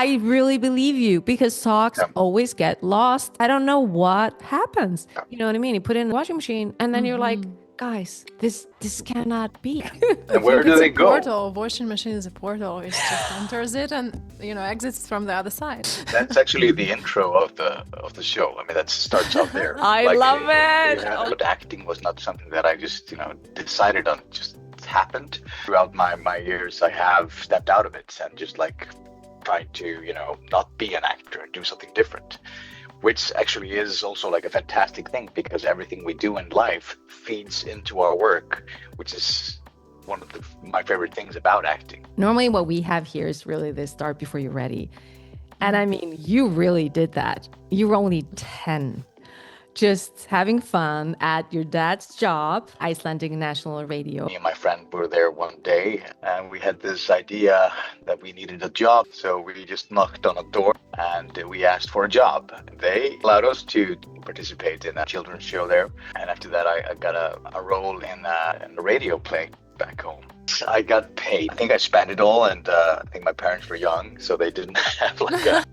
I really believe you because socks Yeah. always get lost. I don't know what happens. You know what I mean? You put it in the washing machine and then you're like, guys, this cannot be. I And where think do it's they a go? portal. Washing machine is a portal. It just enters it and exits from the other side. That's actually the intro of the show. I mean, that starts out there. I love it. But acting was not something that I just decided on. It just happened. Throughout my years, I have stepped out of it and just like tried to not be an actor and do something different, which actually is also like a fantastic thing because everything we do in life feeds into our work, which is one of my favorite things about acting. Normally what we have here is really the start before you're ready. And I mean, you really did that. You were only 10, just having fun at your dad's job, Icelandic National Radio. Me and my friend were there one day and we had this idea that we needed a job. So we just knocked on a door and we asked for a job. They allowed us to participate in a children's show there. And after that, I got a role in a radio play back home. I got paid. I think I spent it all, and I think my parents were young, so they didn't have like a...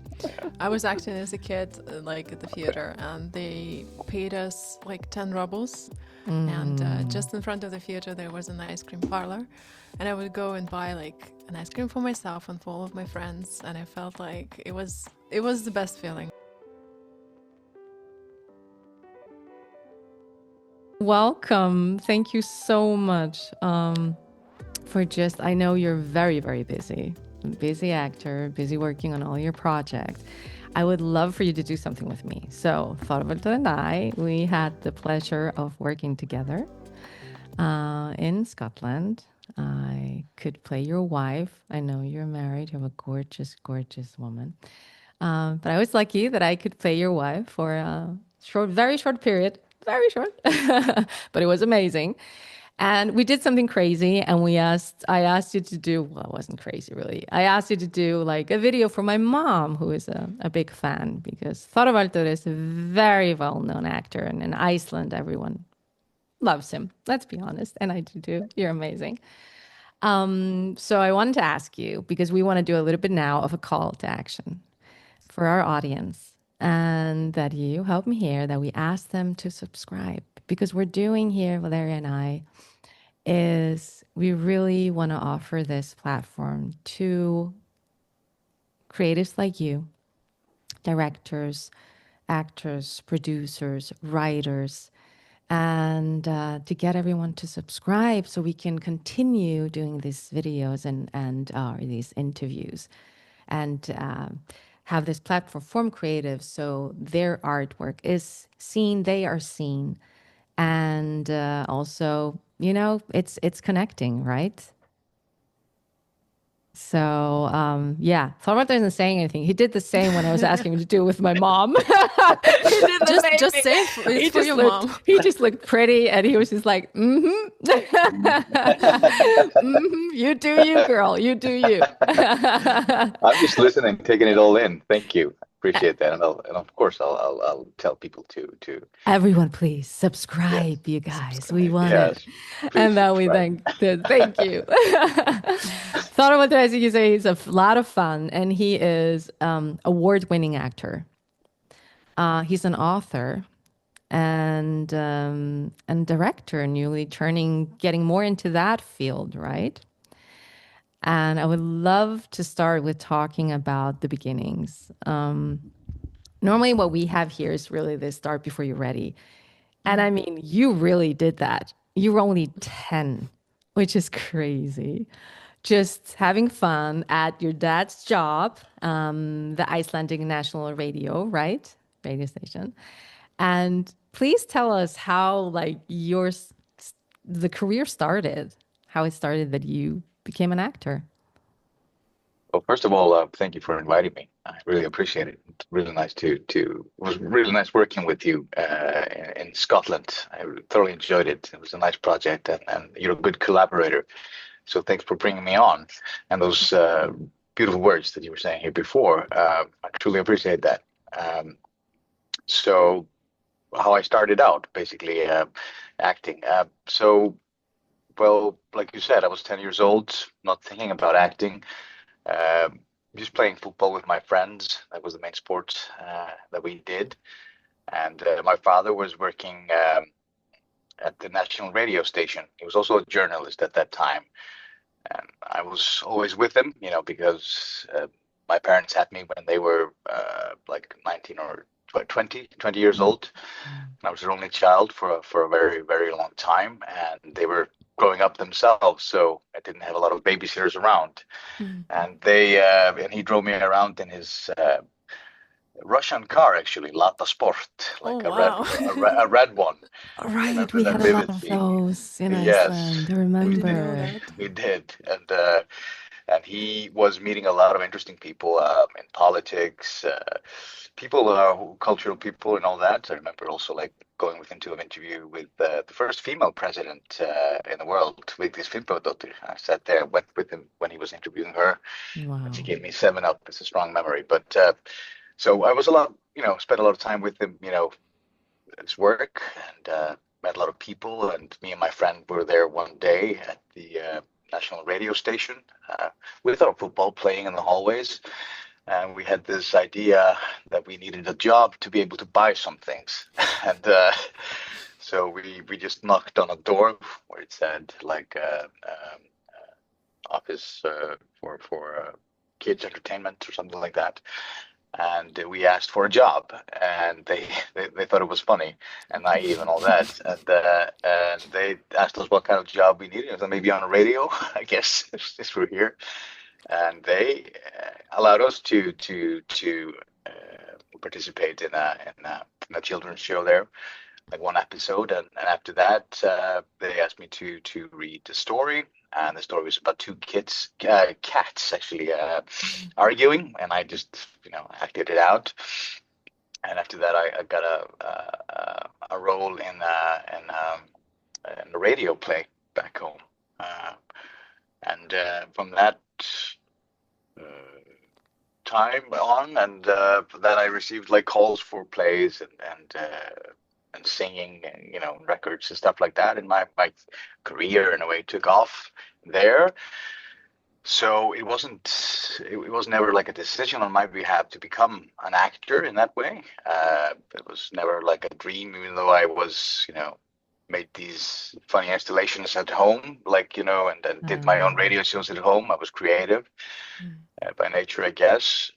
I was acting as a kid, like at the theater, and they paid us like 10 rubles. And just in front of the theater, there was an ice cream parlor. And I would go and buy like an ice cream for myself and for all of my friends. And I felt like it was the best feeling. Welcome. Thank you so much I know you're very, very busy. Busy actor, busy working on all your projects. I would love for you to do something with me. So Thorvaldur and I, we had the pleasure of working together in Scotland. I could play your wife. I know you're married. You have a gorgeous, gorgeous woman. But I was lucky that I could play your wife for a very short period. Very short, but it was amazing. And we did something crazy, and I asked you to do, well, it wasn't crazy really. I asked you to do like a video for my mom, who is a big fan, because Thorvaldur is a very well-known actor, and in Iceland, everyone loves him. Let's be honest, and I do too. You're amazing. So I wanted to ask you, because we want to do a little bit now of a call to action for our audience, and that you help me here, that we ask them to subscribe, because we're doing here, Valeria and I, is we really want to offer this platform to creatives like you, directors, actors, producers, writers, and to get everyone to subscribe so we can continue doing these videos and these interviews, and have this platform for creatives so their artwork is seen, they are seen, and also, it's connecting, right? So, Thorvaldur isn't saying anything. He did the same when I was asking him to do it with my mom. Just say it's for your mom. He just looked pretty, and he was just like, you do you, girl. You do you. I'm just listening, taking it all in. Thank you. Appreciate that, and of course I'll tell people to everyone, please subscribe, you guys. Subscribe. We want it, and now we thank you. Thorvaldur, as you say, he's a lot of fun, and he is award-winning actor. He's an author and director, newly getting more into that field, right? And I would love to start with talking about the beginnings. Normally what we have here is really the start before you're ready. And I mean, you really did that. You were only 10, which is crazy. Just having fun at your dad's job, the Icelandic National Radio, right? Radio station. And please tell us how the career started, how it started that you became an actor. Well, first of all, thank you for inviting me. I really appreciate it. It's really nice it was really nice working with you in Scotland. I thoroughly enjoyed it. It was a nice project, and you're a good collaborator. So thanks for bringing me on. And those beautiful words that you were saying here before, I truly appreciate that. So how I started out, basically, acting. Well, like you said, I was 10 years old, not thinking about acting. just playing football with my friends. That was the main sport that we did. And my father was working at the national radio station. He was also a journalist at that time. And I was always with him, because my parents had me when they were like 19 or 20 years old. And I was their only child for a very, very long time. And they were growing up themselves, so I didn't have a lot of babysitters around. And and he drove me around in his Russian car, actually, Lata Sport, like a red one. All I right, remember we that had a lot of vividly. those in Yes, Iceland. I I we didn't did. know remember. that. We did. And he was meeting a lot of interesting people in politics, cultural people, and all that. I remember also like going with him to an interview with the first female president in the world, Vigdis Finnbogadóttir. I sat there, went with him when he was interviewing her, and she Wow. gave me 7 Up. It's a strong memory. But so I was spent a lot of time with him, his work, and met a lot of people. And me and my friend were there one day at the national radio station with our football playing in the hallways. And we had this idea that we needed a job to be able to buy some things. And so we just knocked on a door where it said like office for kids entertainment or something like that. And we asked for a job, and they thought it was funny and naive and all that. And they asked us what kind of job we needed. So maybe on a radio, I guess, since we're here. And they allowed us to participate in a children's show there, like one episode. And after that, they asked me to read the story. And the story was about two cats actually arguing, and I just acted it out. And after that, I got a role in a radio play back home, and from that time on, and then I received like calls for plays and singing, and records and stuff like that. And my career in a way took off there. So it was never like a decision on my behalf to become an actor in that way. It was never like a dream, even though I was, made these funny installations at home, like, and then did my own radio shows at home. I was creative by nature, I guess.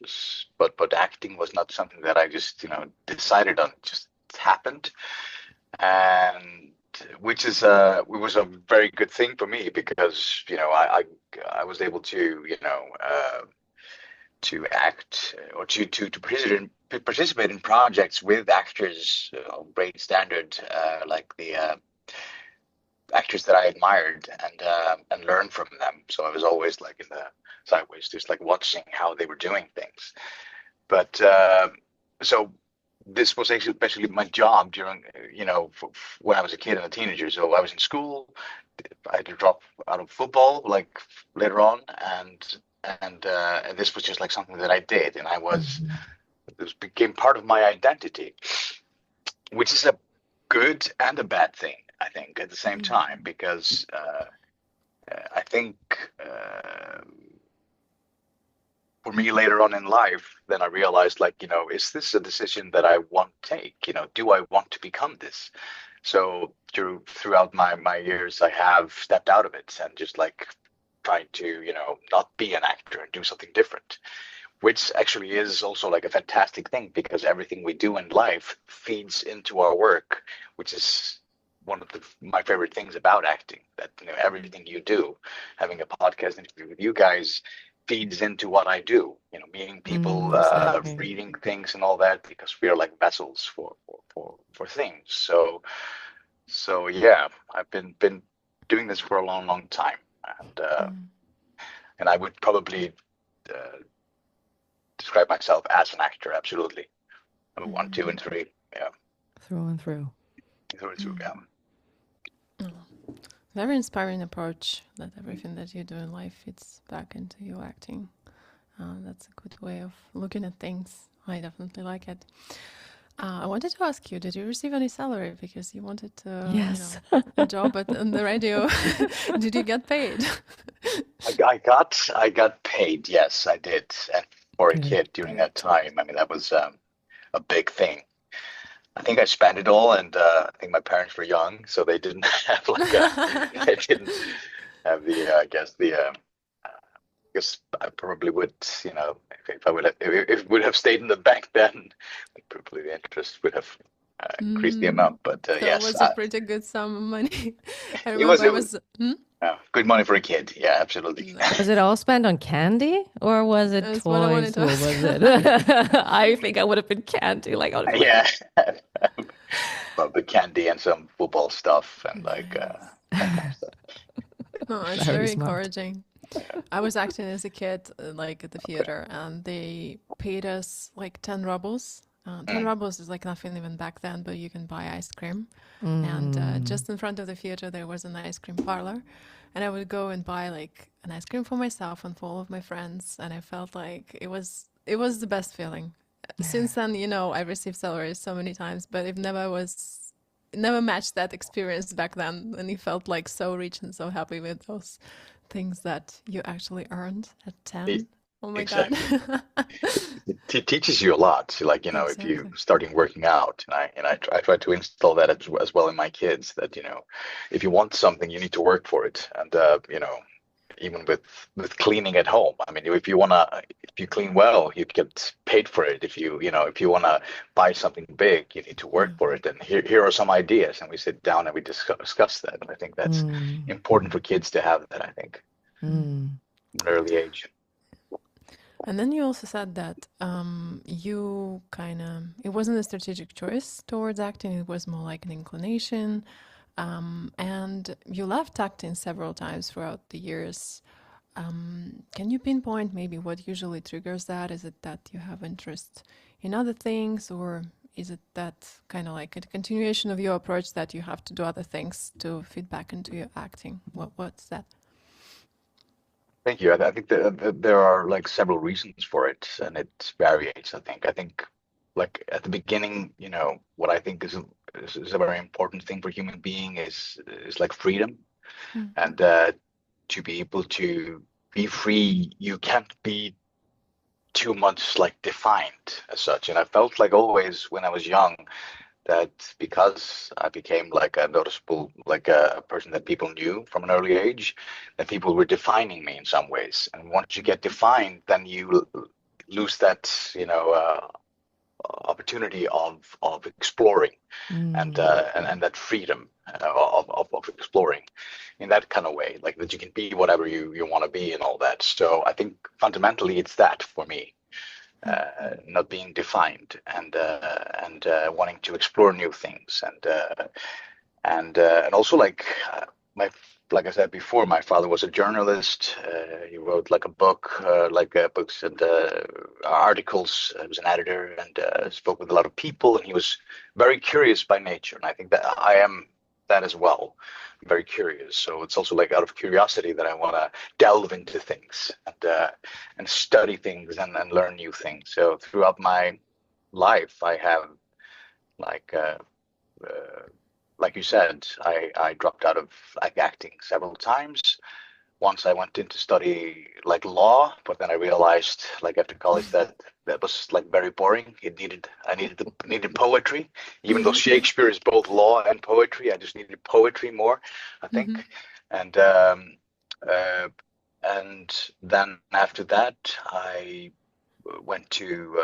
But acting was not something that I just, decided on. It just happened. And which is it was a very good thing for me, because I was able to to act or to participate in projects with actors of great standard, like the actors that I admired, and learn from them. So I was always like in the sideways, just like watching how they were doing things. But so this was actually especially my job during, when I was a kid and a teenager. So I was in school. I had to drop out of football like later on, and this was just like something that I did, and this became part of my identity, which is a good and a bad thing, I think, at the same time, because I think for me later on in life, then I realized, like, is this a decision that I want to take? Do I want to become this? So throughout my years, I have stepped out of it and just like tried to, not be an actor and do something different, which actually is also like a fantastic thing, because everything we do in life feeds into our work, which is one of my favorite things about acting, that everything you do, having a podcast interview with you guys, feeds into what I do, meeting people, Exactly. reading things and all that, because we are like vessels for things. So yeah, I've been doing this for a long time, and I would probably describe myself as an actor. Absolutely, number 1, 2, and 3. Yeah, Through and through. Yeah. Very inspiring approach, that everything that you do in life fits back into your acting. That's a good way of looking at things. I definitely like it. I wanted to ask you, did you receive any salary because you wanted to, Yes. a job on the radio? Did you get paid? I got paid. Yes, I did. And for a Good. kid during that time, I mean, that was a big thing. I think I spent it all, and I think my parents were young, so they didn't have they didn't have I guess I probably would, if I would have, if it would have stayed in the bank then, probably the interest would have increased the amount. But So it yes, was a pretty good sum of money. I it was remember I was. good money for a kid. Yeah, absolutely. Was it all spent on candy or was it That's what I wanted toys? to What ask. was it? I think I would have been candy. Like, oh, Yeah, well, the candy and some football stuff and that kind of stuff. No, it's Very very smart. encouraging. I was acting as a kid, like at the theater, and they paid us like 10 rubles. 10 rubles is like nothing even back then, but you can buy ice cream. And just in front of the theater, there was an ice cream parlor. And I would go and buy like an ice cream for myself and for all of my friends. And I felt like it was the best feeling. Since then, I received salaries so many times, but it never matched that experience back then. And you felt like so rich and so happy with those things that you actually earned at 10. Oh my Exactly. God. It teaches you a lot. So, like, if you Exactly. starting working out, and I try to install that as well in my kids, that if you want something, you need to work for it. And even with cleaning at home, I mean, if you clean well, you get paid for it. If you wanna buy something big, you need to work for it. And here are some ideas, and we sit down and we discuss that. And I think that's important for kids to have that. I think from an early age. And then you also said that it wasn't a strategic choice towards acting, it was more like an inclination. And you left acting several times throughout the years. Can you pinpoint maybe what usually triggers that? Is it that you have interest in other things, or is it that kind of like a continuation of your approach that you have to do other things to fit back into your acting? What's that? Thank you. I think there are like several reasons for it, and it varies. I think like at the beginning, what I think is a very important thing for human being is like freedom, and to be able to be free. You can't be too much like defined as such. And I felt like always when I was young that because I became like a noticeable, like a person that people knew from an early age, that people were defining me in some ways. And once you get defined, then you lose that, opportunity of exploring and that freedom of exploring in that kind of way, like that you can be whatever you want to be and all that. So I think fundamentally it's that for me. Not being defined and wanting to explore new things and also like like I said before, my father was a journalist. He wrote like a book, books and articles. He was an editor and spoke with a lot of people. And he was very curious by nature. And I think that I am that as well. I'm very curious. So it's also like out of curiosity that I want to delve into things and study things and learn new things. So throughout my life, I have like you said, I dropped out of like acting several times. Once I went in to study like law, but then I realized like after college that was like very boring. I needed poetry, even though Shakespeare is both law and poetry. I just needed poetry more, I think. And then after that, I went to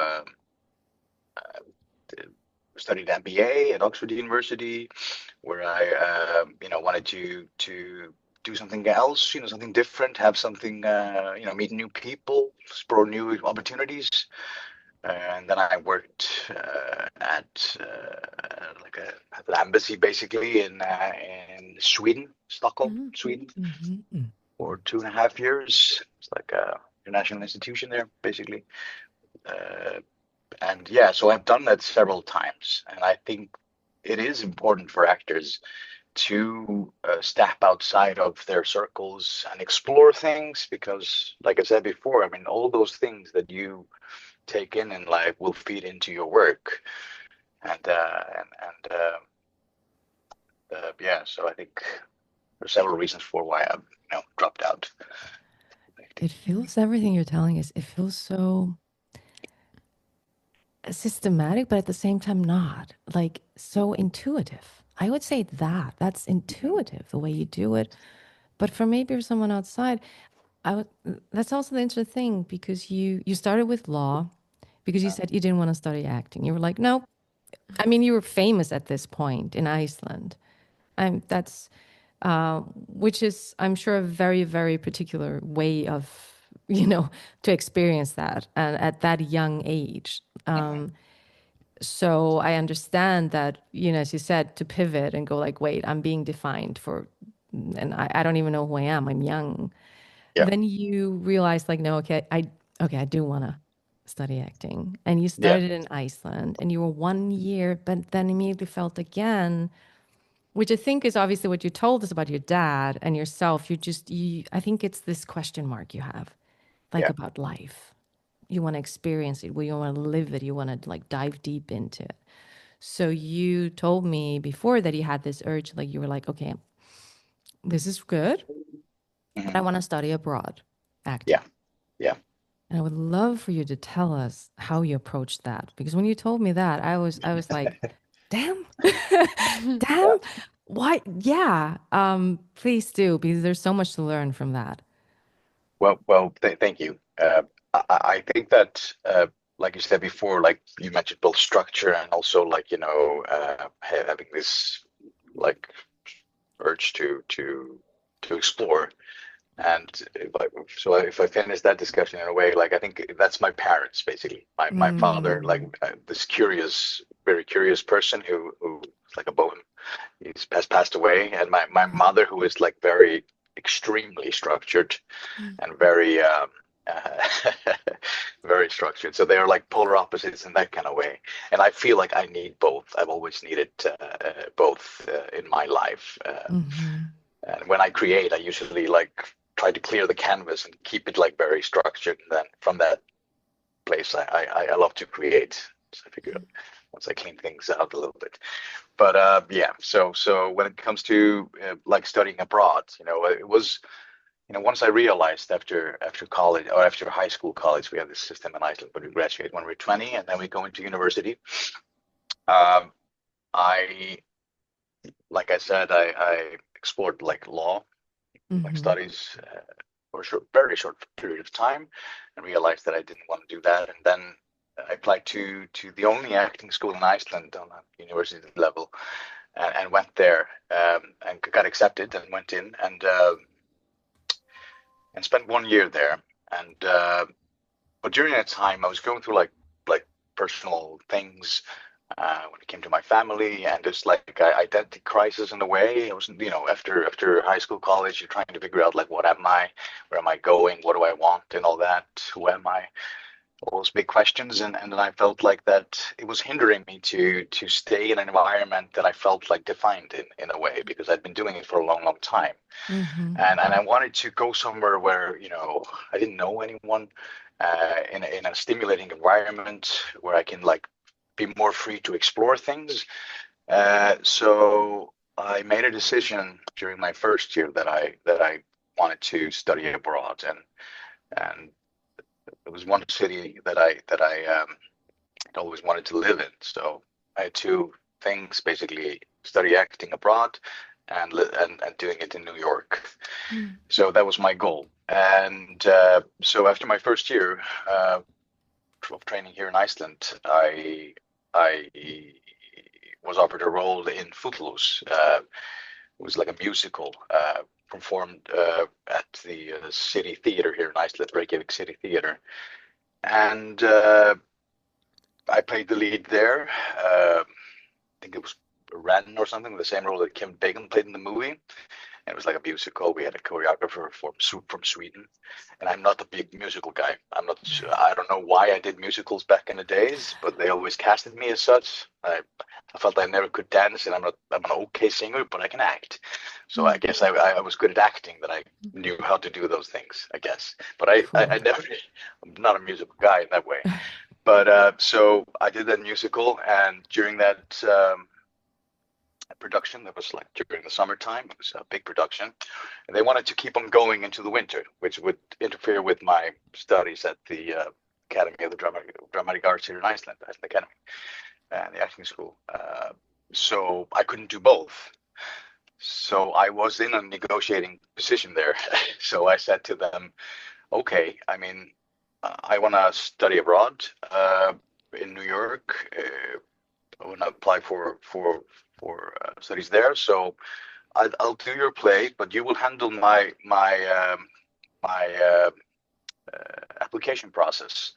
studied MBA at Oxford University, where I wanted to do something else, something different, have something, meet new people, explore new opportunities. And then I worked at an embassy, basically in Sweden, Stockholm, Sweden, for 2.5 years. It's like a international institution there, basically. And yeah, so I've done that several times, and I think it is important for actors to step outside of their circles and explore things, because like I said before, I mean, all those things that you take in life will feed into your work. Yeah, so I think there's several reasons for why I've dropped out. It feels, everything you're telling us, it feels so systematic, but at the same time not, like so intuitive. I would say that's intuitive, the way you do it. But for maybe someone outside, that's also the interesting thing, because you started with law because you said you didn't want to study acting. You were like, no. I mean, you were famous at this point in Iceland. That's which is, I'm sure, a very, very particular way of, to experience that, and at that young age. So I understand that, as you said, to pivot and go like, wait, I'm being defined for, and I don't even know who I am. I'm young. Yeah. Then you realize like, no, okay, I do want to study acting. And you started in Iceland and you were 1 year, but then immediately felt again, which I think is obviously what you told us about your dad and yourself. I think it's this question mark you have, like about life. You want to experience it, you want to live it, you want to like dive deep into it. So you told me before that you had this urge, like you were like, okay, this is good, but I want to study abroad acting. Yeah. And I would love for you to tell us how you approached that, because when you told me that, I was like, damn, damn, why? Yeah, please do, because there's so much to learn from that. Well, thank you. I think that, like you said before, like you mentioned both structure and also like, having this like urge to explore. And if I finish that discussion in a way, like I think that's my parents, basically. My father, like this very curious person who's like a bohem. Has passed away, and my mother, who is like very extremely structured and very very structured. So they are like polar opposites in that kind of way. And I feel like I need both. I've always needed both in my life. And when I create, I usually like try to clear the canvas and keep it like very structured. And then from that place, I love to create. So I figure once I clean things out a little bit. But so when it comes to like studying abroad, it was, once I realized after college or after high school, college, we have this system in Iceland where we graduate when we're 20 and then we go into university. Like I said, I explored like law, like studies for a very short period of time, and realized that I didn't want to do that. And then I applied to the only acting school in Iceland on a university level, and went there and got accepted and went in and spent 1 year there. And but during that time, I was going through like personal things when it came to my family, and just like identity crisis in a way. I was, after high school, college, you're trying to figure out like, what am I, where am I going, what do I want, and all that. Who am I? All those big questions, and then I felt like that it was hindering me to stay in an environment that I felt like defined in a way, because I'd been doing it for a long time. And I wanted to go somewhere where I didn't know anyone, in a stimulating environment where I can like be more free to explore things. So I made a decision during my first year that I wanted to study abroad, and it was one city that I always wanted to live in. So I had two things, basically: study acting abroad and doing it in New York. So that was my goal. And so after my first year of training here in Iceland, I was offered a role in Footloose. It was like a musical performed at the City Theater here in Iceland, Reykjavik City Theater. And I played the lead there. I think it was Ren or something, the same role that Kim Bacon played in the movie. And it was like a musical. We had a choreographer from Sweden, and I'm not a big musical guy. I don't know why I did musicals back in the days, but they always casted me as such. I felt I never could dance, and I'm an okay singer, but I can act. So I guess I was good at acting, that I knew how to do those things, I guess. But I never, I'm not a musical guy in that way. But so I did that musical, and during that production, that was like during the summertime, it was a big production, and they wanted to keep on going into the winter, which would interfere with my studies at the Academy of the Dramatic Arts here in Iceland, at the Academy and the acting school. So I couldn't do both. So I was in a negotiating position there. So I said to them, okay, I mean, I want to study abroad in New York. I want to apply for studies there. So I'll do your play, but you will handle my application process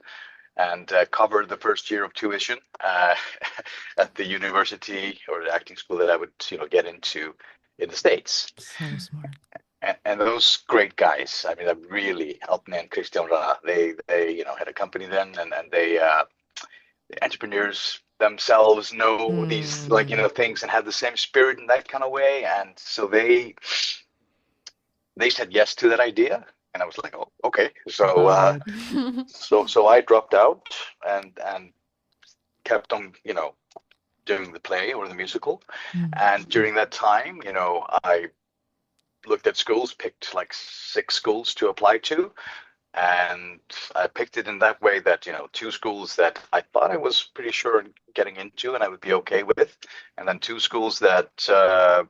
and cover the first year of tuition at the university or the acting school that I would, get into in the States. So smart. And those great guys, I mean, that really helped me and Christian. They had a company then, and they the entrepreneurs themselves know these things and have the same spirit in that kind of way, and so they said yes to that idea, and I was like, oh, okay. So so I dropped out and kept on doing the play or the musical, and during that time, I looked at schools, picked like 6 schools to apply to. And I picked it in that way that, 2 schools that I thought I was pretty sure in getting into and I would be okay with. And then 2 schools that I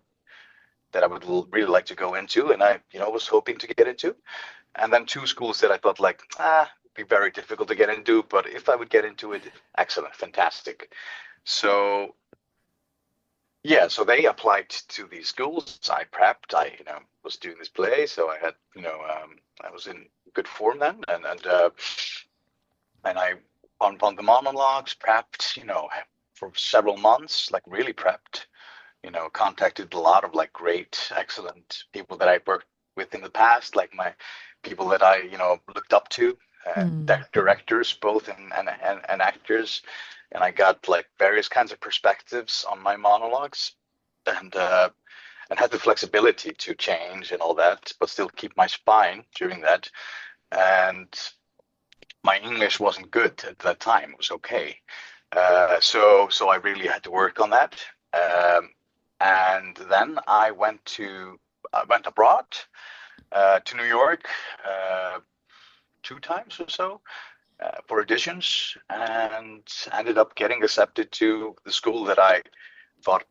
would really like to go into and I, was hoping to get into. And then 2 schools that I thought like, it'd be very difficult to get into. But if I would get into it, excellent, fantastic. So, yeah, so they applied to these schools. I prepped, I, was doing this play. So I had, I was in good form then, and I on the monologues prepped, for several months, like really prepped, contacted a lot of like great, excellent people that I worked with in the past, like my people that I, looked up to, directors both and actors, and I got like various kinds of perspectives on my monologues, and had the flexibility to change and all that, but still keep my spine during that. And my English wasn't good at that time. It was okay. So I really had to work on that. And then I went abroad to New York 2 times or so for auditions, and ended up getting accepted to the school that I thought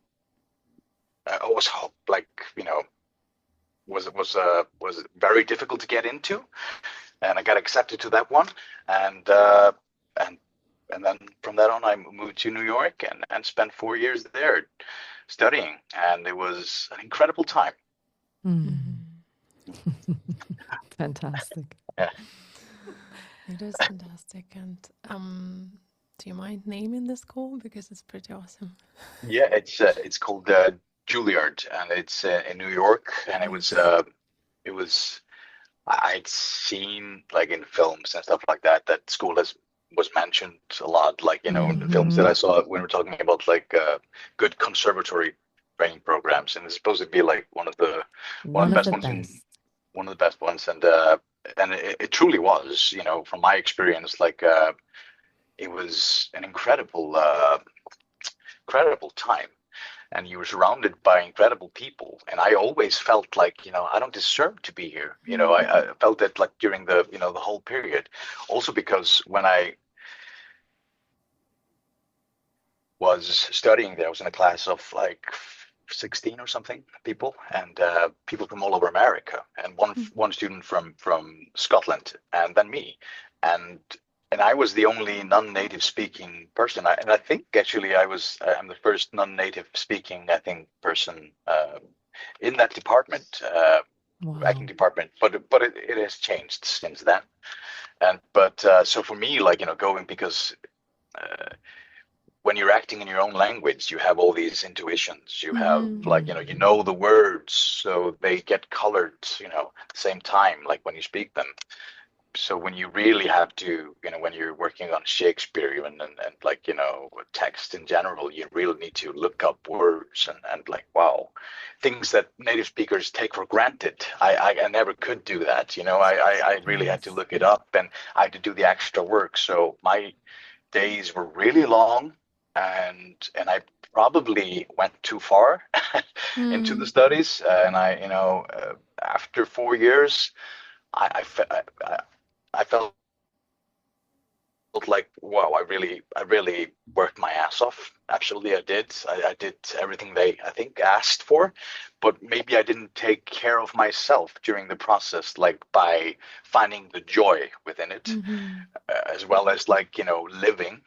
was like, was very difficult to get into, and I got accepted to that one, and then from that on I moved to New York and spent 4 years there studying, and it was an incredible time. Fantastic. Yeah. It is fantastic. And do you mind naming the school, because it's pretty awesome? Yeah, it's called Juilliard, and it's in New York, and it was I'd seen like in films and stuff like that school was mentioned a lot, like in the films that I saw when we're talking about like good conservatory training programs, and it's supposed to be like one of the best ones, and it truly was, from my experience, like it was an incredible time. And you were surrounded by incredible people. And I always felt like, I don't deserve to be here. I felt that like during the, the whole period. Also because when I was studying there, I was in a class of like 16 or something people, and people from all over America. And one student from Scotland, and then me. And I was the only non-native speaking person. And I think actually I'm the first non-native speaking, person in that department, acting department. But it has changed since then. But so for me, like, going, because when you're acting in your own language, you have all these intuitions. You have like, the words, so they get colored, at the same time, like when you speak them. So when you really have to, when you're working on Shakespeare and like, text in general, you really need to look up words and like, wow, things that native speakers take for granted. I never could do that. I really had to look it up, and I had to do the extra work. So my days were really long, and I probably went too far into the studies. And after 4 years, I felt like, wow, I really worked my ass off. Absolutely, I did. I did everything they, I think, asked for, but maybe I didn't take care of myself during the process, like by finding the joy within it, as well as living,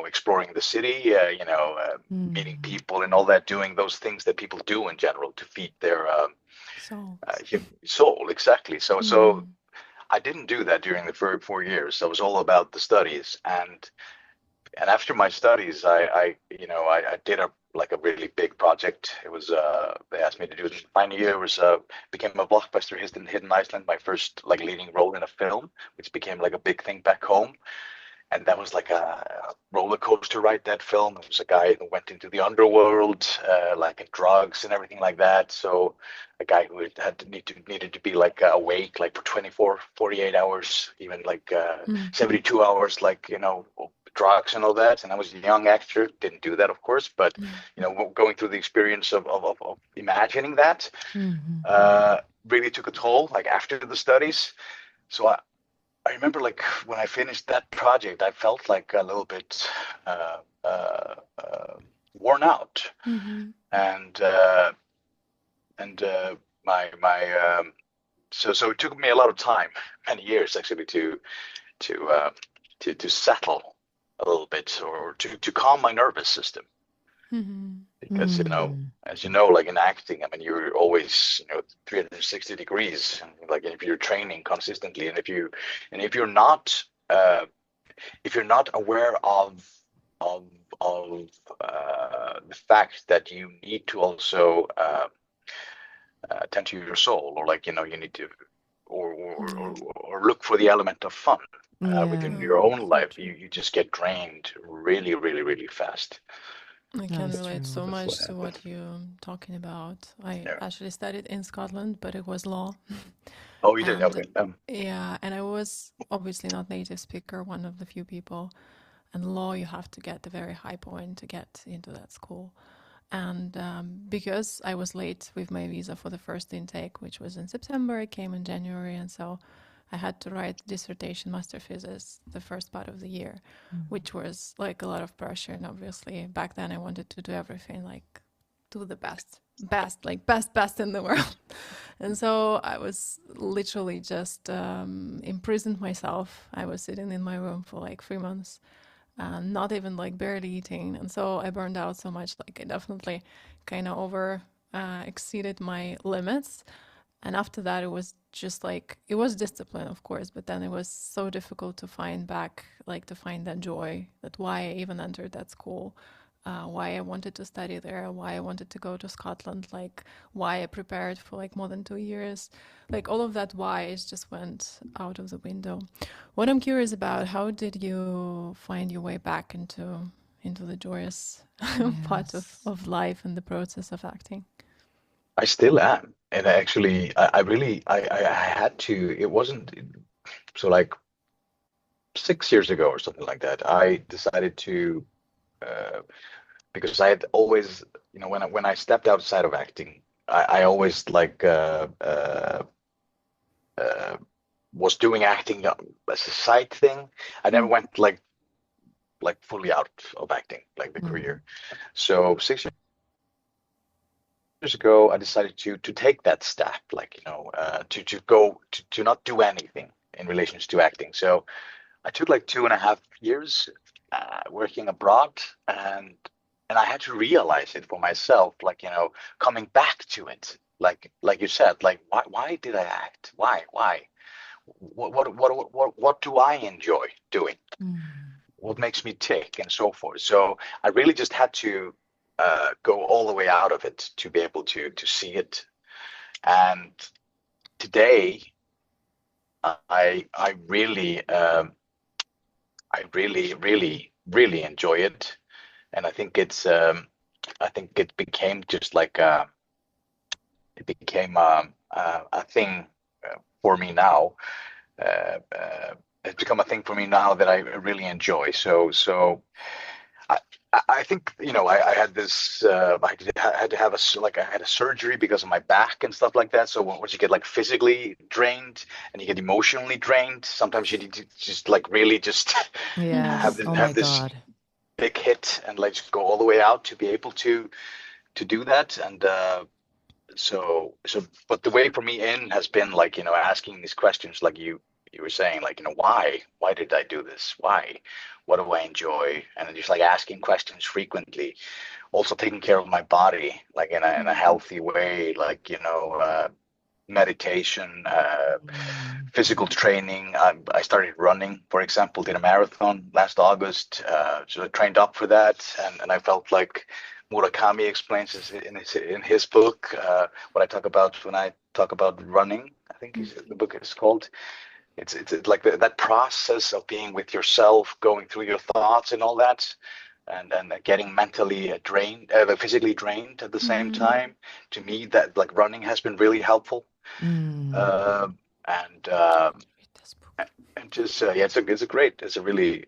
exploring the city, meeting people and all that, doing those things that people do in general to feed their soul. Exactly. So I didn't do that during the 4 years. So it was all about the studies, and after my studies, I did a really big project. It was they asked me to do it. Finally, it was became a blockbuster hit in Iceland. My first leading role in a film, which became a big thing back home. And that was like a roller coaster ride, that film. It was a guy who went into the underworld, in drugs and everything like that. So a guy who needed to be awake for 24, 48 hours, even 72 hours, drugs and all that. And I was a young actor, didn't do that, of course, but going through the experience of imagining that really took a toll, after the studies. So I remember when I finished that project, I felt a little bit worn out, and so it took me a lot of time, many years actually, to settle a little bit, or to calm my nervous system. Because as you know, in acting, I mean, you're always 360 degrees, if you're training consistently, and if you're not aware of the fact that you need to also tend to your soul, or you need to or look for the element of fun within your own life, you just get drained really, really, really fast. I can relate so much to what you're talking about. I actually studied in Scotland, but it was law. Oh, you did? Okay. Yeah, and I was obviously not native speaker, one of the few people. And law, you have to get the very high point to get into that school. And because I was late with my visa for the first intake, which was in September, I came in January, and so I had to write dissertation, master thesis, the first part of the year, which was a lot of pressure. And obviously back then I wanted to do everything, do the best in the world. And so I was literally just imprisoned myself. I was sitting in my room for 3 months, not even barely eating. And so I burned out so much, I definitely kind of exceeded my limits. And after that, it was just it was discipline, of course, but then it was so difficult to find back, to find that joy, that why I even entered that school, why I wanted to study there, why I wanted to go to Scotland, why I prepared for more than 2 years, all of that whys just went out of the window. What I'm curious about, how did you find your way back into the joyous part of life and the process of acting? I still am. And actually, I had to, it wasn't, so 6 years ago or something like that, I decided to, because I had always, when I stepped outside of acting, I always was doing acting as a side thing. I never went fully out of acting, the career. So 6 years ago, I decided to take that step, to go to not do anything in relation to acting. So I took 2.5 years working abroad, and I had to realize it for myself, coming back to it, like you said, why did I act? Why? What do I enjoy doing? What makes me tick, and so forth. So I really just had to go all the way out of it to be able to see it. And today, I really really enjoy it, and I think it's I think it became just a thing for me now, it's become a thing for me now that I really enjoy. So I, I think, I had this, had to have I had a surgery because of my back and stuff like that. So once you get like physically drained and you get emotionally drained, sometimes you need to just like really just Yes. Oh my have this God. big hit and like just go all the way out to be able to do that. And but the way for me in has been like, asking these questions like you were saying, like, why did I do this? Why? What do I enjoy? And then just like asking questions frequently, also taking care of my body, like in a healthy way, like, meditation, physical training. I started running, for example, did a marathon last August. So I trained up for that, and I felt like Murakami explains this in his book. What I talk about when I talk about running, I think the book is called. It's like that process of being with yourself, going through your thoughts and all that, and getting mentally drained, physically drained at the same time. To me, that like running has been really helpful. And just it's a really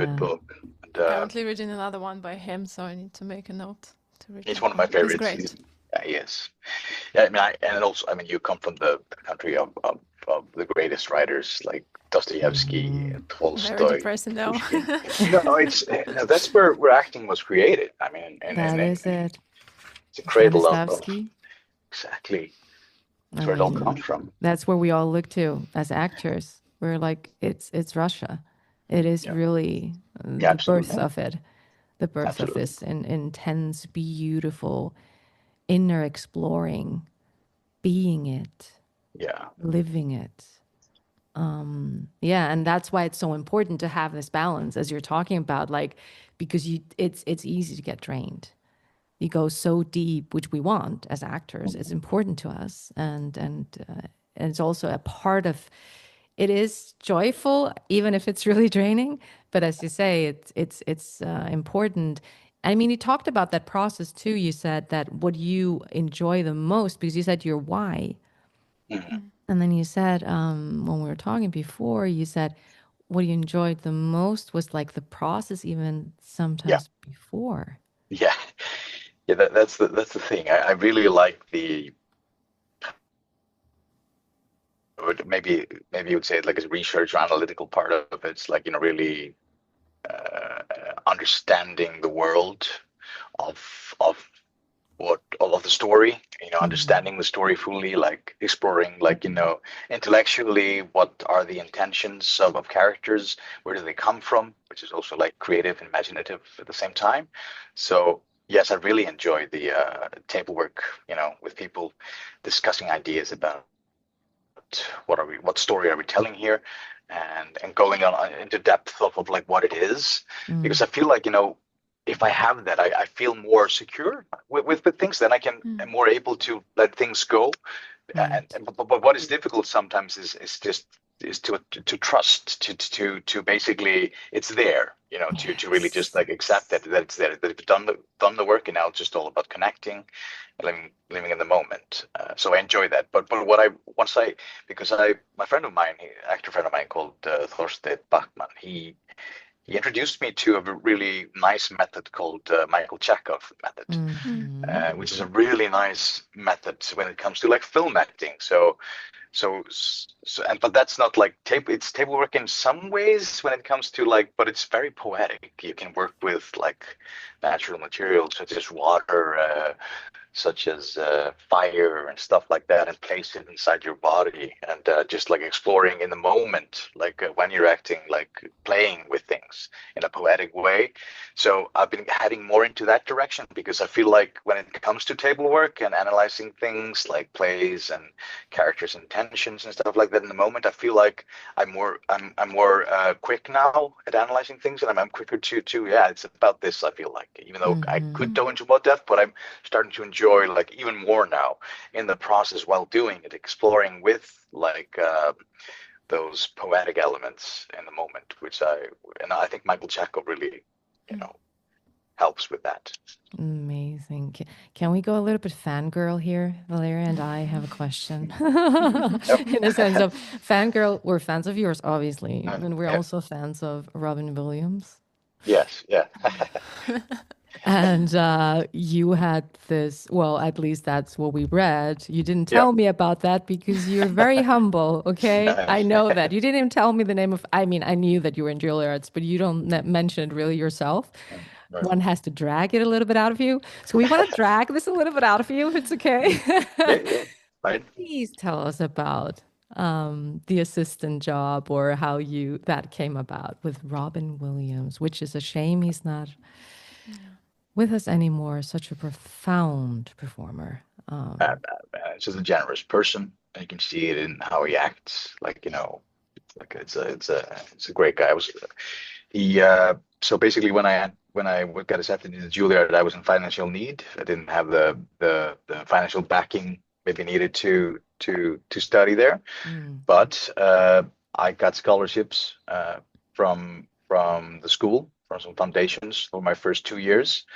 good Yeah. book. And, Currently reading another one by him, so I need to make a note to read he's that one of my one. favorites. He's great. Yes. Yeah, I mean, you come from the country of the greatest writers like Dostoevsky, Very Tolstoy, depressing though. Pushkin. That's where acting was created. I mean, That is it. it's a cradle of Stanislavski. exactly. That's I where it all mean, comes from. that's where we all look to as actors. We're like, it's Russia. It is really Yeah, the birth absolutely. of it, the birth Absolutely. of this intense, beautiful, inner exploring, being it, Yeah. living it. Yeah, and that's why it's so important to have this balance, as you're talking about, like, because it's easy to get drained. You go so deep, which we want as actors. It's important to us, and it's also a part of. It is joyful, even if it's really draining. But as you say, it's important. I mean, you talked about that process too. You said that what you enjoy the most, because you said your why. And then you said, when we were talking before, you said what you enjoyed the most was like the process, even Yeah. sometimes before. Yeah. Yeah. That's the thing. I really like maybe you would say it like a research or analytical part of it. It's like, really understanding the world of of the story, understanding the story fully, like exploring, like, intellectually, what are the intentions of characters, where do they come from, which is also like creative and imaginative at the same time. So yes, I really enjoy the table work, with people discussing ideas about what story are we telling here, and going on into depth of like what it is, because I feel like, if I have that, I feel more secure with things. Then I can am more able to let things go. Right. But what is difficult sometimes is to trust, to basically it's there, to really just like accept that it's there, that you've done the work, and now it's just all about connecting and living in the moment. So I enjoy that. But because my friend of mine, actor friend of mine called Thorstein Bachmann, he introduced me to a really nice method called Michael Chekhov method, which is a really nice method when it comes to like film acting. But that's not like it's table work in some ways when it comes to like, but it's very poetic. You can work with like natural materials such as water, such as fire and stuff like that, and place it inside your body, and just like exploring in the moment, like when you're acting, like playing with things in a poetic way. So I've been heading more into that direction, because I feel like when it comes to table work and analyzing things like plays and characters' intentions and stuff like that in the moment, I feel like I'm more quick now at analyzing things, and I'm quicker to yeah, it's about this. I feel like, even though I could go into more depth, but I'm starting to enjoy like even more now in the process while doing it, exploring with like those poetic elements in the moment, which I think Michael Chekhov really, helps with that. Amazing. Can we go a little bit fangirl here? Valeria and I have a question. In a sense of fangirl, we're fans of yours, obviously, and we're Yeah. also fans of Robin Williams. Yes, yeah. And you had this, well, at least that's what we read. You didn't Yeah. tell me about that because you're very humble, okay? I know that. You didn't even tell me the name of, I mean, I knew that you were in Juilliard, but you don't mention it really yourself. Right. One has to drag it a little bit out of you. So we want to drag this a little bit out of you, if it's okay. Yeah. Right. Please tell us about the assistant job or how that came about with Robin Williams, which is a shame he's not with us anymore. Such a profound performer. Just a generous person. You can see it in how he acts. Like, like it's a great guy. So basically when I got accepted into Juilliard, I was in financial need. I didn't have the financial backing maybe needed to study there. But I got scholarships from the school, from some foundations for my first 2 years.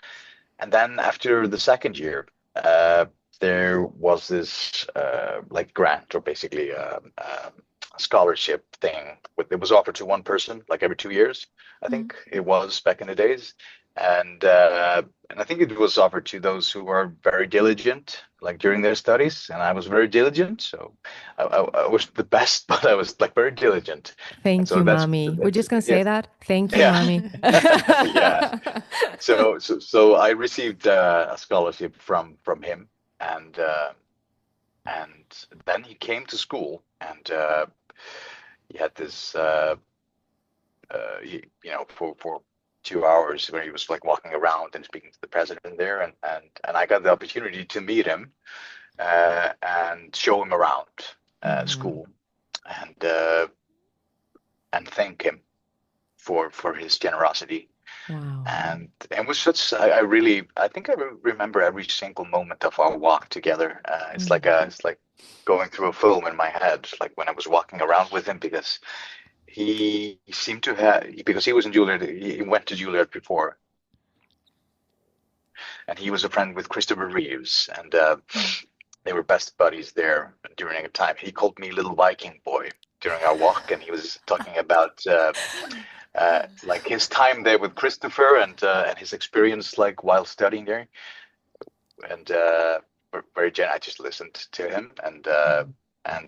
And then after the second year, there was this like grant, or basically a scholarship thing. It was offered to one person like every 2 years, I think it was back in the days. And I think it was offered to those who were very diligent, like during their studies. And I was very diligent, so I was the best, but I was like very diligent. Thank you, mommy. We're just gonna say that. Thank you, mommy. Yeah. So I received a scholarship from him, and then he came to school, and he had this for 2 hours where he was like walking around and speaking to the president there, and I got the opportunity to meet him and show him around school, and thank him for his generosity. Wow. And it was such, I think I remember every single moment of our walk together. It's like going through a film in my head, like when I was walking around with him, because he seemed to have, because he was in Juilliard, he went to Juilliard before, and he was a friend with Christopher Reeves, and they were best buddies there during a time. He called me Little Viking Boy during our walk, and he was talking about like his time there with Christopher, and his experience like while studying there, and I just listened to him, and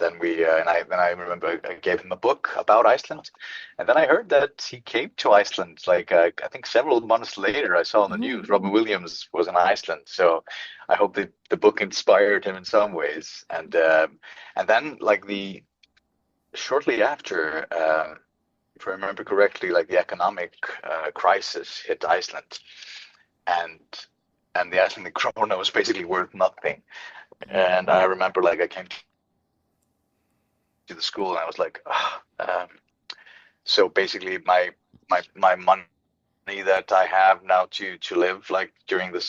then I remember I gave him a book about Iceland, and then I heard that he came to Iceland like I think several months later. I saw on the news Robin Williams was in Iceland, so I hope that the book inspired him in some ways, and then like shortly after. If I remember correctly, like the economic crisis hit Iceland, and the Icelandic krona was basically worth nothing. And I remember, like, I came to the school and I was like, so basically my money that I have now to live, like during the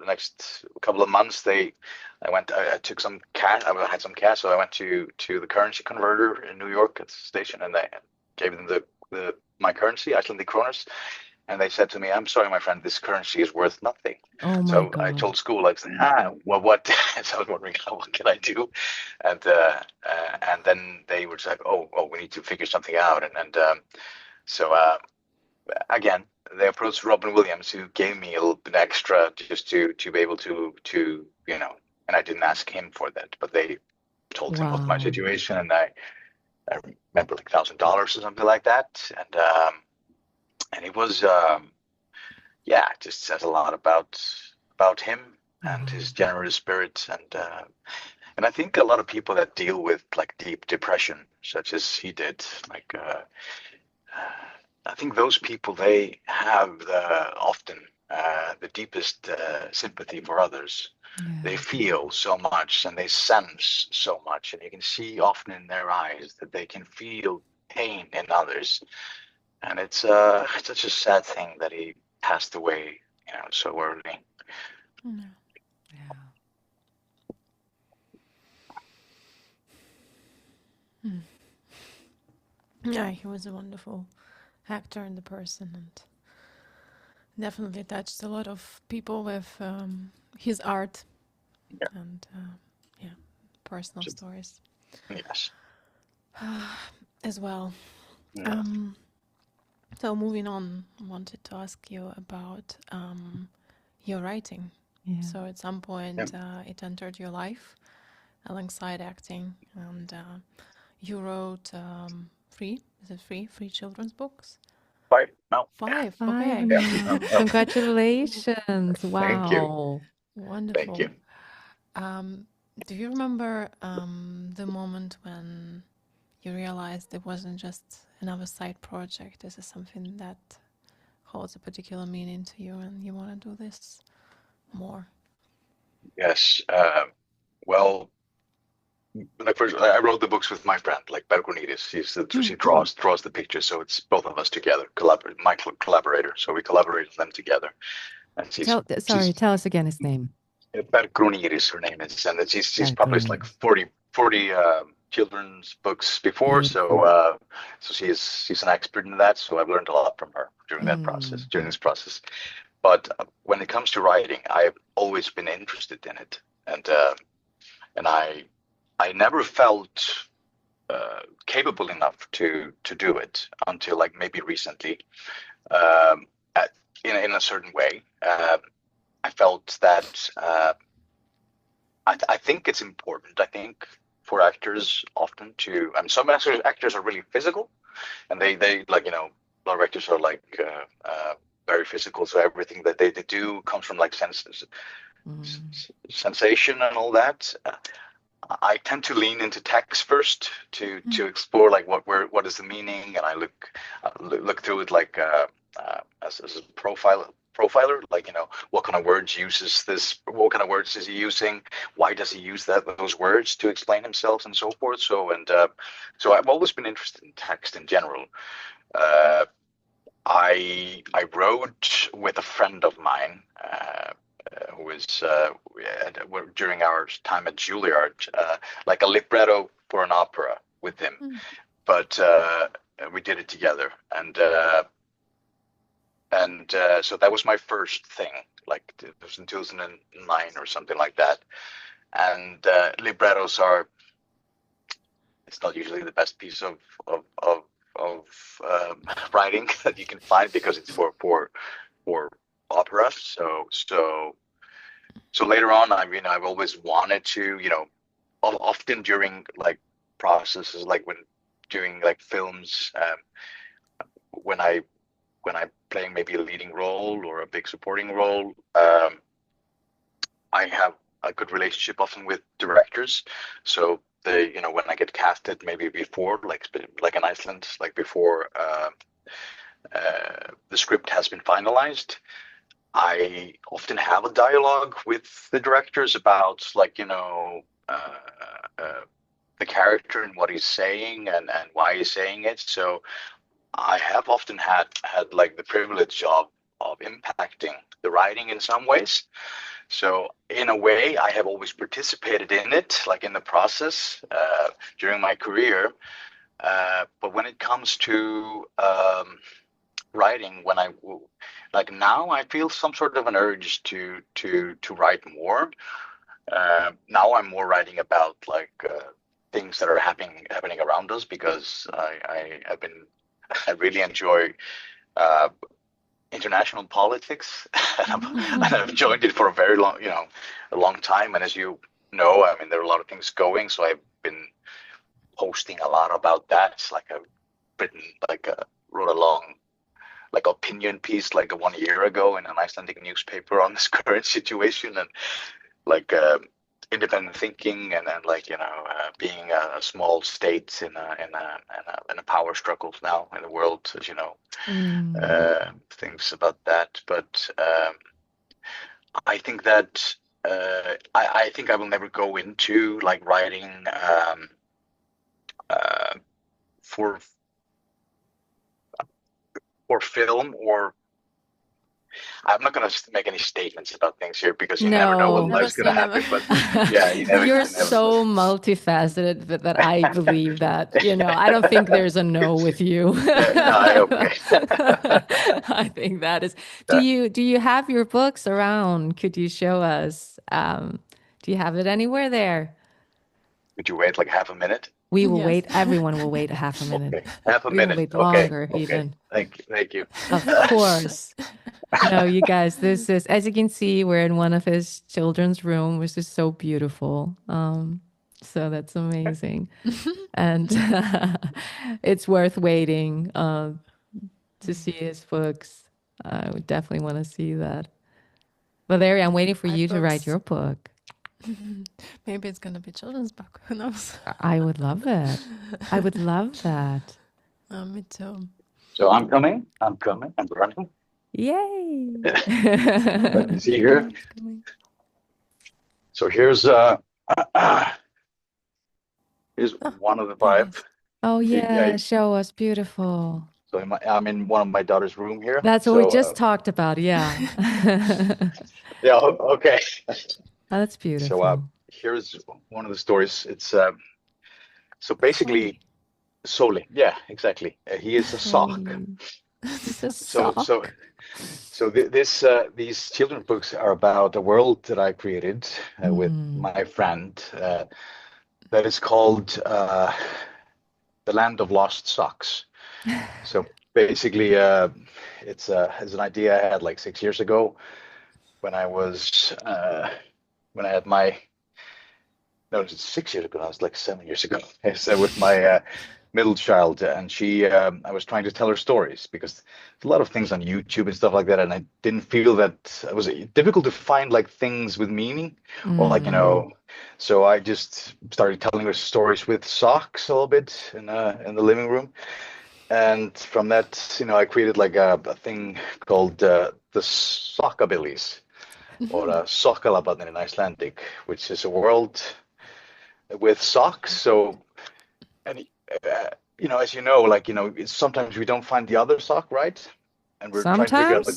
next couple of months, I took some cash. I had some cash, so I went to the currency converter in New York at the station, and I gave them my currency, Icelandic kroners, and they said to me, "I'm sorry, my friend, this currency is worth nothing." Oh my so God. I told school, like, well, what? So I was wondering, what can I do? And then they were just like, oh, we need to figure something out, and so again, they approached Robin Williams, who gave me a little bit extra just to be able to and I didn't ask him for that, but they told him of my situation, and I remember like $1,000 or something like that, and it was it just says a lot about him and his generous spirit, and I think a lot of people that deal with like deep depression, such as he did, like I think those people, they have often the deepest sympathy for others. Yeah. They feel so much and they sense so much, and you can see often in their eyes that they can feel pain in others. And it's such a sad thing that he passed away, so early. Yeah, he was a wonderful actor and the person, and Definitely touched a lot of people with his art Yeah. and personal stories Yes. as well. Yeah. So moving on, I wanted to ask you about your writing. Yeah. So at some point it entered your life alongside acting, and you wrote three children's books? Five. No. Five, Five okay. now. Congratulations. Thank you. Wow. Thank Wonderful. you. Do you remember the moment when you realized it wasn't just another side project? This is something that holds a particular meaning to you and you want to do this more? Yes. Well, like first, I wrote the books with my friend, like Bergonides. She draws the pictures, so it's both of us together, my collaborator. So we collaborated them together. And Tell us again his name. Bergonides, her name is, and she's published like Bergonides. 40 children's books before. Beautiful. So she's an expert in that. So I've learned a lot from her during this process. But when it comes to writing, I've always been interested in it, and I never felt capable enough to do it until like maybe recently. In a certain way, I felt that I think it's important. I think for actors often some actors are really physical, and they like, a lot of actors are like very physical. So everything that they do comes from like sensation and all that. I tend to lean into text first to explore like what is the meaning, and I look through it like as a profiler, like, what kind of words what kind of words is he using, why does he use those words to explain himself, and so forth. So I've always been interested in text in general. I wrote with a friend of mine who was during our time at Juilliard, like a libretto for an opera with him, but we did it together, and so that was my first thing. Like it was in 2009 or something like that. And librettos it's not usually the best piece of writing that you can find, because it's for opera. So later on, I've always wanted to, often during like processes, like when doing like films, when I'm playing maybe a leading role or a big supporting role, I have a good relationship often with directors. So when I get casted, maybe before, like in Iceland, like before the script has been finalized, I often have a dialogue with the directors about like, the character and what he's saying and why he's saying it. So I have often had like the privilege of impacting the writing in some ways. So in a way, I have always participated in it, like in the process during my career. But when it comes to writing, now I feel some sort of an urge to write more. Now I'm more writing about like things that are happening around us, because I really enjoy international politics, and I've joined it for a very long time. And as you know, there are a lot of things going, so I've been posting a lot about that. It's like I've written wrote a long like opinion piece like 1 year ago in an Icelandic newspaper on this current situation, and like independent thinking, and then being a small state in a power struggle now in the world, as you know, things about that. But I think that I think I will never go into like writing for film, or I'm not going to make any statements about things here because you never know what No. life's going to happen. But yeah, you never. You're You never so multifaceted that I believe that. I don't think there's a no with you. no, okay. I think that is. Do you have your books around? Could you show us? Do you have it anywhere there? Would you wait like half a minute? We will Yes. wait. Everyone will wait a half a minute. Okay, half a We will minute. wait Okay. longer Okay. even. Thank you. Of course. No, you guys, this is, as you can see, we're in one of his children's room, which is so beautiful. So that's amazing. And it's worth waiting to see his books. I would definitely want to see that. Valeria, I'm waiting for My you to write books. your book. Maybe it's gonna be children's book. Who knows? I would love it. I would love that. Me too. So I'm coming. I'm running. Yay. Let me see here. It's coming. So here's here's one of the five. Oh, Yeah. yeah. Show us. Beautiful. So I'm in one of my daughter's room here. That's what we just talked about. Yeah. Yeah. Okay. Oh, that's beautiful. So here's one of the stories. It's so basically Soli. Yeah, exactly. He is a sock. It's a So sock. these children's books are about a world that I created with my friend that is called The Land of Lost Socks. So basically, it's an idea I had like 6 years ago when I was when I had my no, it's 6 years ago. I was like 7 years ago. So with my middle child, and I was trying to tell her stories because there's a lot of things on YouTube and stuff like that, and I didn't feel that it was difficult to find like things with meaning or like so I just started telling her stories with socks a little bit in the living room, and from that I created like a thing called the Sockabillies or Sokkalabbarnir in Icelandic, which is a world with socks. So and as you know, like sometimes we don't find the other sock, right? And we're trying to figure out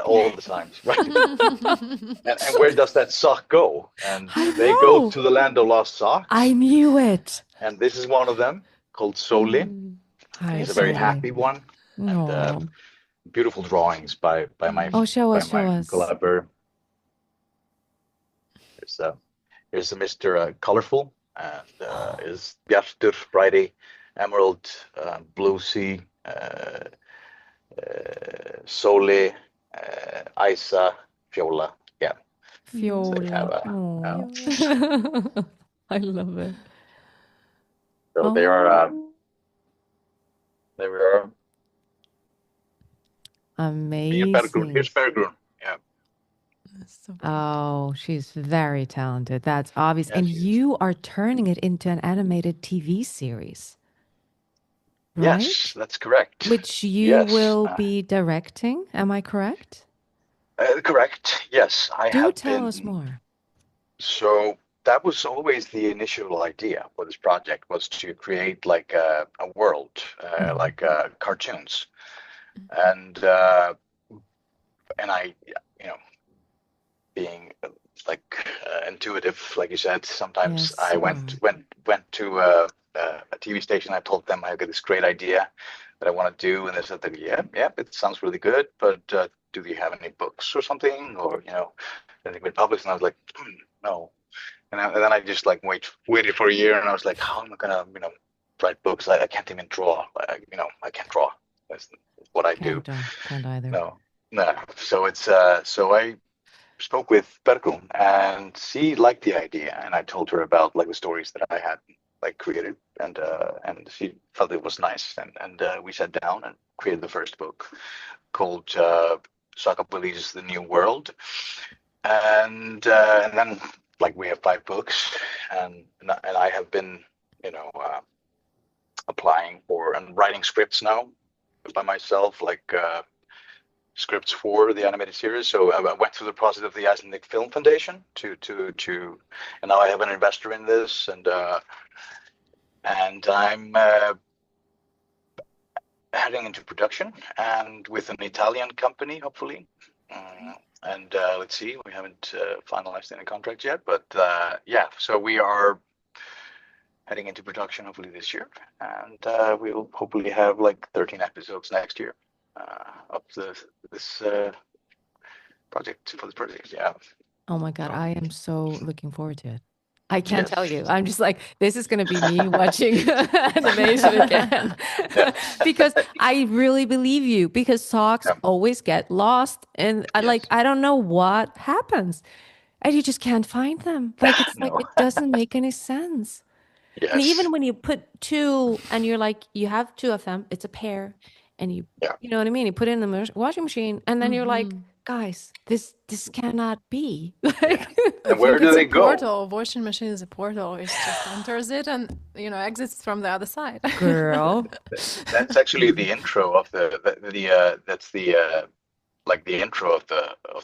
all the times, right? and where does that sock go? And they go to the land of lost socks. I knew it. And this is one of them called Soli. He's a very happy one. And beautiful drawings by my show us. collaborator. Here's the Mr. Colorful, and is Bjartur, Friday, Emerald, Blue Sea, Soli, Isa, Fiola. Yeah. Fiola. So I love it. So they are. There we are. Amazing. Here's Bergrun. Yeah. Oh, she's very talented. That's obvious. Yeah, and you are turning it into an animated TV series. Right? Yes, that's correct. Which you will be directing. Am I correct? Correct. Yes, I have. Do tell us more. So that was always the initial idea for this project, was to create like a world, like cartoons, and I, being like intuitive, like you said, sometimes I went to a TV station. I told them I got this great idea that I want to do, and they said that yeah, it sounds really good, but do they have any books or something, or anything been published? And I was like, no. And then I just like waited for a year, and I was like, how am I gonna write books? I can't even draw. I can't draw. That's what I do. Can't either. No. So it's so I spoke with Bergrun, and she liked the idea, and I told her about like the stories that I had like created, and she felt it was nice, and we sat down and created the first book called Sockabillies: The New World, and then like we have 5 books, and I have been applying for and writing scripts now by myself, like scripts for the animated series. So I went through the process of the Icelandic Film Foundation to and now I have an investor in this, and I'm heading into production, and with an Italian company, hopefully, And let's see, we haven't finalized any contracts yet, but so we are heading into production hopefully this year, and we'll hopefully have like 13 episodes next year of this project. Yeah. Oh my God, So, I am so looking forward to it. I can't tell you. yes. I'm just like, this is going to be me watching animation again. Yeah. Because I really believe you, because socks Yeah. always get lost. And Yes. I don't know what happens. And you just can't find them. Like, it's like, No. it doesn't make any sense. And Yes. even when you put two and you're like, you have two of them, it's a pair. And Yeah. you know what I mean? You put it in the washing machine and then you're like, Mm-hmm. guys, this cannot be. Yeah. I And where think do it's a they go? portal. Washing machine is a portal. It just enters it and exits from the other side. Girl. That's actually the intro of that's the like the intro of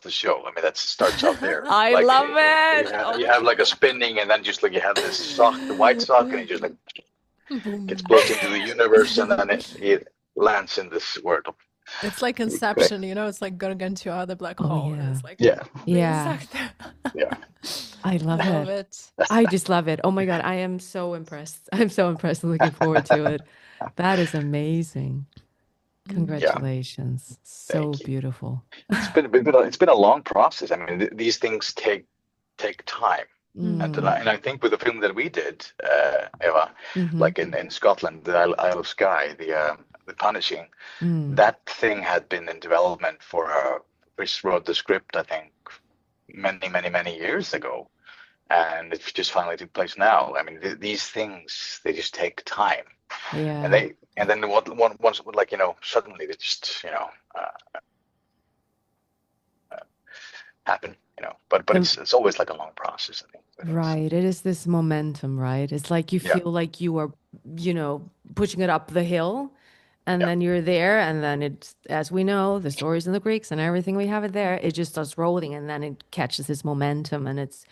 the show. I mean, that starts out there. I Like love it. Oh you my have like a spinning, and then just like you have this sock, the white sock, and it just like gets blown into the universe, and then it lands in this world. It's like Inception, it's like going into other black Oh, hole. yeah. It's like Yeah. being Yeah. sucked there. Yeah. I love Love it. it. I just love it. Oh my God. I am so impressed. I'm so impressed. Looking forward to it. That is amazing. Congratulations. So Thank you. beautiful. It's been a long process. I mean, these things take time. And I think with the film that we did, Eva, like in Scotland, the Isle of Skye, the Punishing, that thing had been in development for Chris wrote the script, I think, many years ago, and it just finally took place now. I mean, these things, they just take time. Yeah. And then once like suddenly they just happen. But it's always like a long process, I think. Right. It is this momentum, right? It's like you feel like you are, pushing it up the hill, and then you're there, and then it's, as we know, the stories in the Greeks and everything we have it there, it just starts rolling, and then it catches this momentum, and it's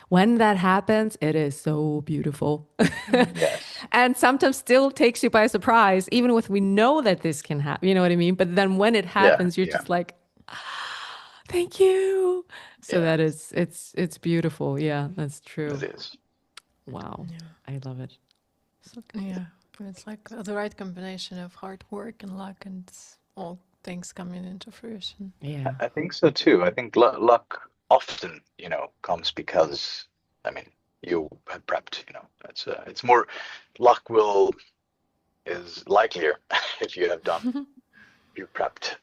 when that happens, it is so beautiful. Yes. And sometimes still takes you by surprise, even with we know that this can happen. You know what I mean? But then when it happens, you're just like, thank you. So that is, it's beautiful. Yeah, that's true. It is. Wow. Yeah. I love it. So yeah. It's like the right combination of hard work and luck and all things coming into fruition. Yeah. I think so too. I think luck often, comes because, I mean, you have prepped, it's more luck is likelier if you have done, you prepped.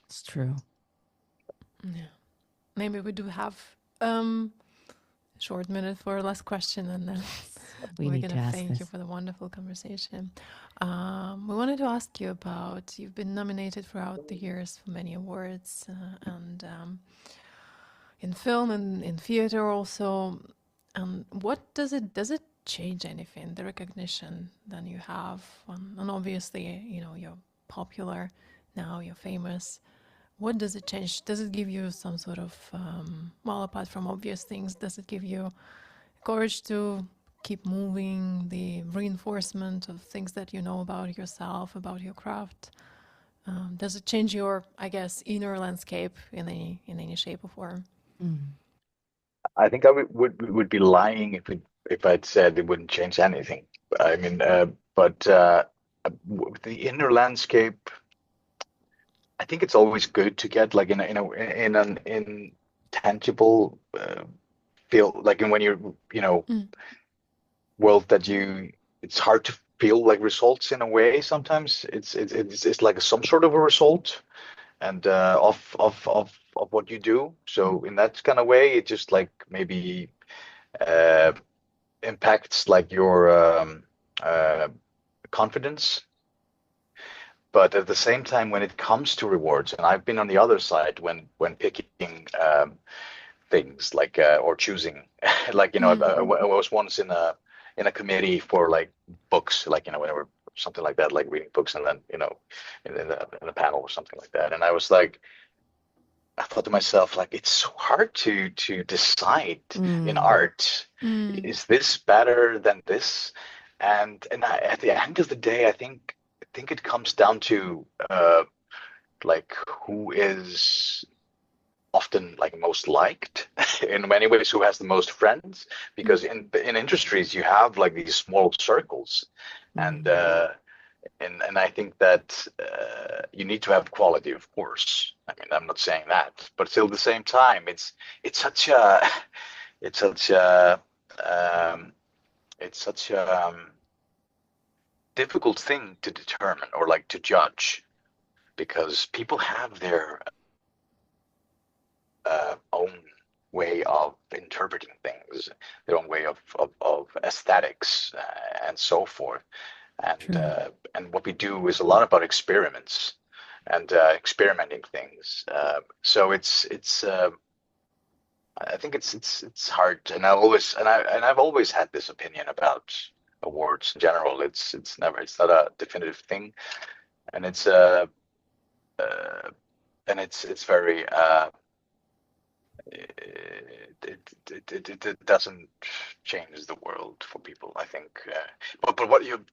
It's true. Yeah. Maybe we do have a short minute for a last question, and then we're going to thank you for the wonderful conversation. We wanted to ask you about, you've been nominated throughout the years for many awards, and in film and in theater also. What does it change anything, the recognition that you have? And obviously, you're popular now, you're famous. What does it change? Does it give you some sort of, apart from obvious things, does it give you courage to keep moving, the reinforcement of things that you know about yourself, about your craft? Does it change your, I guess, inner landscape in any shape or form? I think I would be lying if I'd said it wouldn't change anything. I mean, but the inner landscape, I think it's always good to get like in an intangible feel, like when you're world that it's hard to feel like results in a way. Sometimes it's like some sort of a result and of what you do. So in that kind of way, it just like maybe impacts like your confidence. But at the same time, when it comes to rewards, and I've been on the other side when picking things like or choosing, like I was once in a committee for like books, like whenever something like that, like reading books, and then in a panel or something like that, and I was like, I thought to myself, like, it's so hard to decide in art. Is this better than this? And at the end of the day, I think it comes down to like who is often like most liked in many ways, who has the most friends, because in industries you have like these small circles, and I think that you need to have quality, of course. I mean, I'm not saying that, but still at the same time, it's such a difficult thing to determine or like to judge, because people have their own way of interpreting things, their own way of aesthetics and so forth. And what we do is a lot about experiments and experimenting things. So I think it's hard, and I've always had this opinion about awards in general. It's not a definitive thing, and it's very it doesn't change the world for people, I think. But what you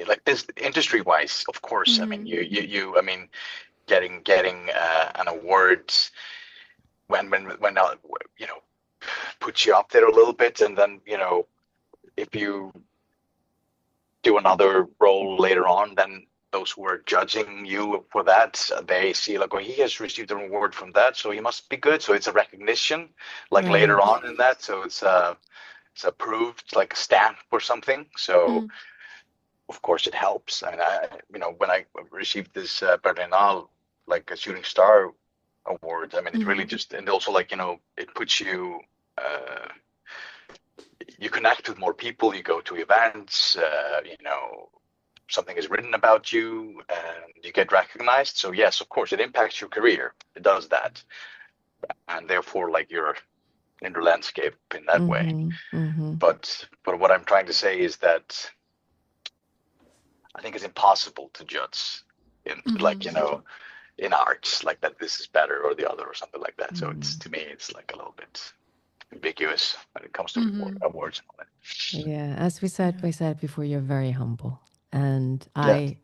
like this industry wise, of course. I mean, you I mean, getting an award when puts you up there a little bit, and then if you do another role later on, then those who are judging you for that, they see like, oh, he has received an award from that, so he must be good. So it's a recognition, like later on in that. So it's approved, like a stamp or something. So of course it helps. I mean, when I received this Berlinale, like a shooting star award, I mean, it really just, and also like it puts you. You connect with more people. You go to events. Something is written about you and you get recognized. So yes, of course, it impacts your career. It does that. And therefore, like, you're in the landscape in that way. But what I'm trying to say is that I think it's impossible to judge in in arts, like that this is better or the other or something like that. So it's, to me, it's like a little bit ambiguous when it comes to awards and all that. Yeah, as we said before, you're very humble. And I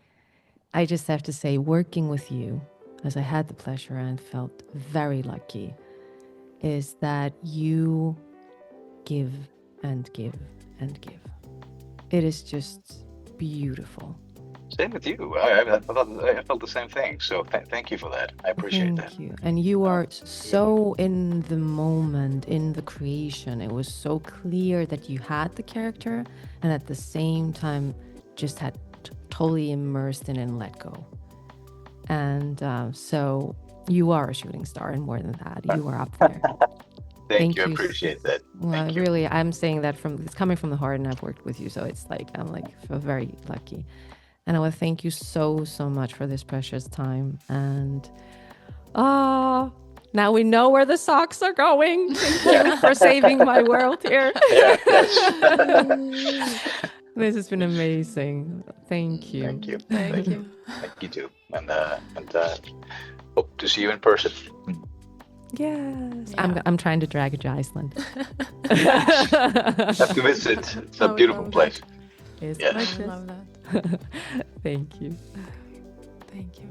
just have to say, working with you, as I had the pleasure and felt very lucky, is that you give and give and give. It is just beautiful. Same with you. I felt the same thing. So thank you for that. I appreciate that. Thank you. And you are so in the moment, in the creation. It was so clear that you had the character, and at the same time just had totally immersed in it and let go. And so you are a shooting star, and more than that, you are up there. Thank you. I appreciate that. Well, really, I'm saying that it's coming from the heart, and I've worked with you, so it's like feel very lucky. And I want to thank you so much for this precious time. And now we know where the socks are going. Thank you for saving my world here. This has been amazing. Thank you. Thank you. Thank you. Thank you too. And hope to see you in person. Yes. Yeah. I'm trying to drag you to Iceland. Have to visit. It's a beautiful place. Yes. I love that. Thank you. Thank you.